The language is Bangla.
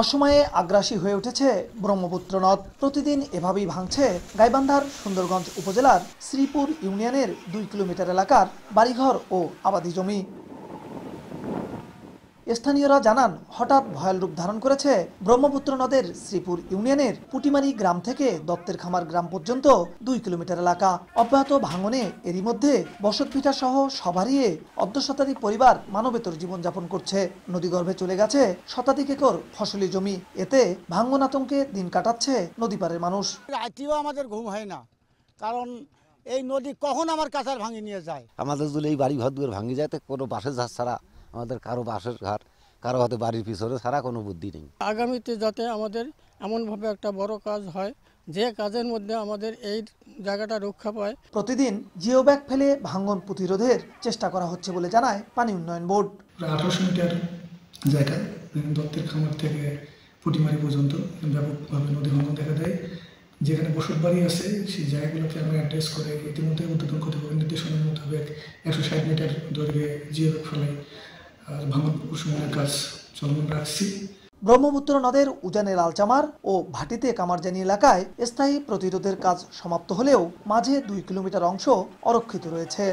অসময়ে আগ্রাসী হয়ে উঠেছে ব্রহ্মপুত্র নদ। প্রতিদিন এভাবেই ভাঙছে গাইবান্ধার সুন্দরগঞ্জ উপজেলার শ্রীপুর ইউনিয়নের 2 কিলোমিটার এলাকার বাড়িঘর ও আবাদি জমি। স্থানীয়রা জানান, হঠাৎ ভয়াল রূপ ধারণ করেছে ব্রহ্মপুত্র নদের শ্রীপুর ইউনিয়নের পুটিমারি গ্রাম থেকে দত্তের খামার গ্রাম পর্যন্ত 2 কিলোমিটার এলাকা। অব্যাহত ভাঙনে এরই মধ্যে বসতভিটা সহ সব হারিয়ে অর্ধশতাধিক পরিবার মানবেতর জীবনযাপন করছে। নদীগর্ভে চলে গেছে শতাধিক একর ফসলি জমি। এতে ভাঙন আতঙ্কে দিন কাটাচ্ছে নদীপাড়ের মানুষ। রাতেও আমাদের ঘুম হয় না, কারণ এই নদী কখন আমার কাছার ভাঙি নিয়ে যায়। আমাদের যদি এই বাড়ি ঘর দুয়ার ভাঙি যায়, তো কোনো বাসের ঝাড় ছাড়া আমাদের কারো বাসের ঘর, কারো হাতে বাড়ির পিছনে ছাড়া কোনো বুদ্ধি নেই। আগামীতে যাতে আমাদের এমনভাবে একটা বড় কাজ হয়, যে কাজের মধ্যে আমাদের এই জায়গাটা রক্ষা পায়। প্রতিদিন জিও ব্যাগ ফেলে ভাঙন প্রতিরোধের চেষ্টা করা হচ্ছে বলে জানায় পানি উন্নয়ন বোর্ড। 1800 মিটার জায়গায় দত্তের খামার থেকে পুটিমারি পর্যন্ত ব্যাপকভাবে নদী ভাঙন দেখা দেয়। যেখানে বসত বাড়ি আছে সেই জায়গাগুলোকে আমরা অ্যাড্রেস করে ইতিমধ্যে উদ্বোধন কর্তৃপক্ষের নির্দেশনার মোতাবেক 160 মিটার দৈর্ঘ্যে জিও ব্যাগ ফেলে ভাঙন প্রশমনের কাজ চলমান রাখছি। ব্রহ্মপুত্র নদের উজানে লালচামার ও ভাটিতে কামারজানি এলাকায় স্থায়ী প্রতিরোধের কাজ সমাপ্ত হলেও মাঝে 2 কিলোমিটার অংশ অরক্ষিত রয়েছে।